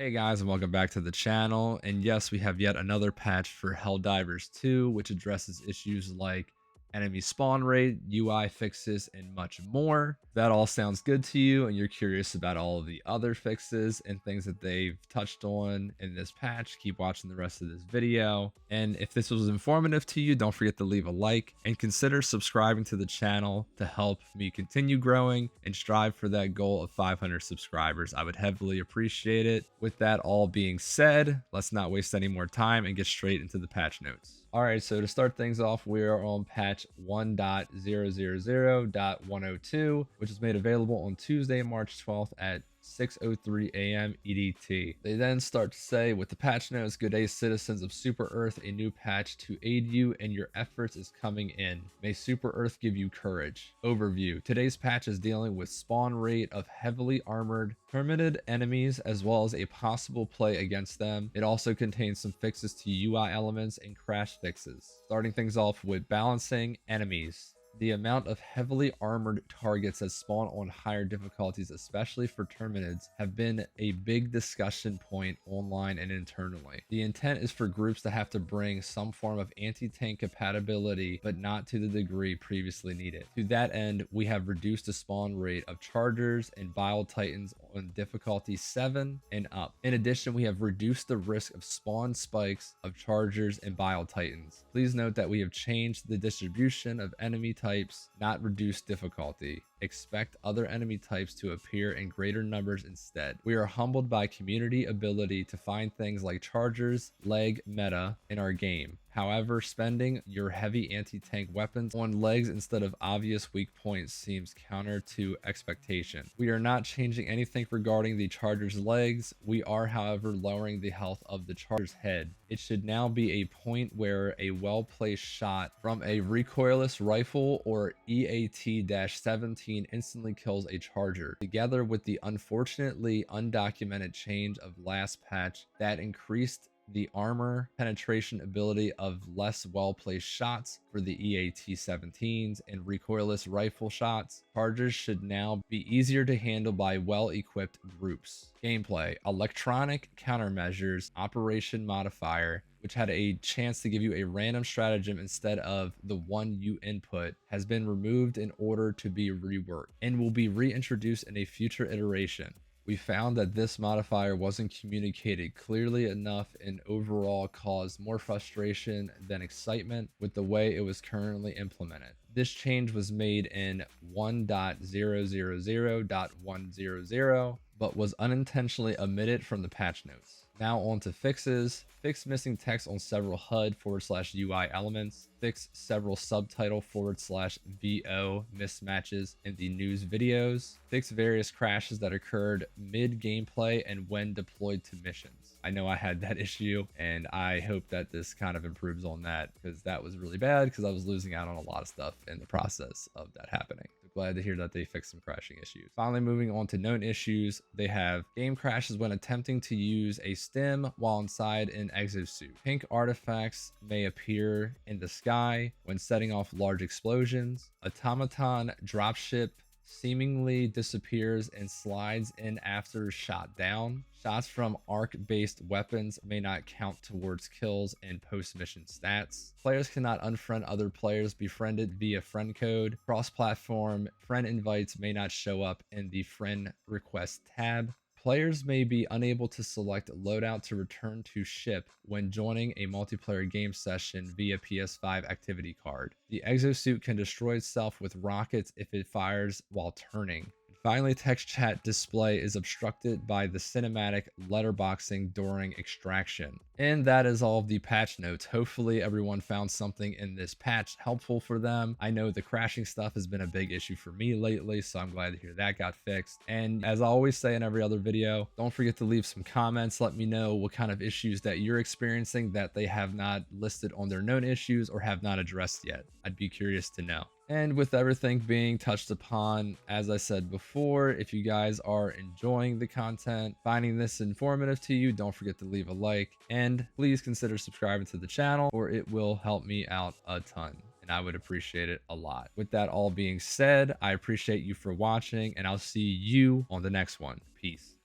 Hey guys, and welcome back to the channel. And yes, we have yet another patch for Helldivers 2, which addresses issues like enemy spawn rate, UI fixes, and much more. If that all sounds good to you and you're curious about all of the other fixes and things that they've touched on in this patch, keep watching the rest of this video. And if this was informative to you, don't forget to leave a like and consider subscribing to the channel to help me continue growing and strive for that goal of 500 subscribers. I would heavily appreciate it. With that all being said, let's not waste any more time and get straight into the patch notes. All right, so to start things off, we are on patch 1.000.102, which is made available on Tuesday, March 12th at 6:03 a.m. EDT. They then start to say, with the patch notes, good day citizens of Super Earth, a new patch to aid you in your efforts is coming in. May Super Earth give you courage. Overview. Today's patch is dealing with spawn rate of heavily armored Terminid enemies as well as a possible play against them. It also contains some fixes to UI elements and crash fixes. Starting things off with balancing enemies. The amount of heavily armored targets that spawn on higher difficulties, especially for Terminids, have been a big discussion point online and internally. The intent is for groups to have to bring some form of anti-tank compatibility, but not to the degree previously needed. To that end, we have reduced the spawn rate of Chargers and Bile Titans on difficulty 7 and up. In addition, we have reduced the risk of spawn spikes of Chargers and Bile Titans. Please note that we have changed the distribution of enemy types, not reduced difficulty. Expect other enemy types to appear in greater numbers instead. We are humbled by community ability to find things like Chargers leg meta in our game. However, spending your heavy anti-tank weapons on legs instead of obvious weak points seems counter to expectation. We are not changing anything regarding the Charger's legs. We are, however, lowering the health of the Charger's head. It should now be a point where a well-placed shot from a recoilless rifle or EAT-17 instantly kills a Charger. Together with the unfortunately undocumented change of last patch that increased the armor penetration ability of less well-placed shots for the EAT-17s and recoilless rifle shots, Chargers should now be easier to handle by well-equipped groups. Gameplay. Electronic countermeasures operation modifier, which had a chance to give you a random stratagem instead of the one you input, has been removed in order to be reworked and will be reintroduced in a future iteration. We found that this modifier wasn't communicated clearly enough and overall caused more frustration than excitement with the way it was currently implemented. This change was made in 1.000.100, but was unintentionally omitted from the patch notes. Now on to fixes. Fix missing text on several HUD/UI elements. Fix several subtitle/VO mismatches in the news videos. Fix various crashes that occurred mid-gameplay and when deployed to missions. I know I had that issue, and I hope that this kind of improves on that, because that was really bad because I was losing out on a lot of stuff in the process of that happening. Glad to hear that they fixed some crashing issues. Finally, moving on to known issues, they have game crashes when attempting to use a stim while inside an exosuit. Pink artifacts may appear in the sky when setting off large explosions. Automaton dropship seemingly disappears and slides in after shot down. Shots from arc-based weapons may not count towards kills and post-mission stats. Players cannot unfriend other players befriended via friend code. Cross-platform friend invites may not show up in the friend request tab. Players may be unable to select loadout to return to ship when joining a multiplayer game session via PS5 activity card. The exosuit can destroy itself with rockets if it fires while turning. Finally, text chat display is obstructed by the cinematic letterboxing during extraction. And that is all of the patch notes. Hopefully everyone found something in this patch helpful for them. I know the crashing stuff has been a big issue for me lately, so I'm glad to hear that got fixed. And as I always say in every other video, don't forget to leave some comments. Let me know what kind of issues that you're experiencing that they have not listed on their known issues or have not addressed yet. I'd be curious to know. And with everything being touched upon, as I said before, if you guys are enjoying the content, finding this informative to you, don't forget to leave a like, and please consider subscribing to the channel, or it will help me out a ton, and I would appreciate it a lot. With that all being said, I appreciate you for watching, and I'll see you on the next one. Peace.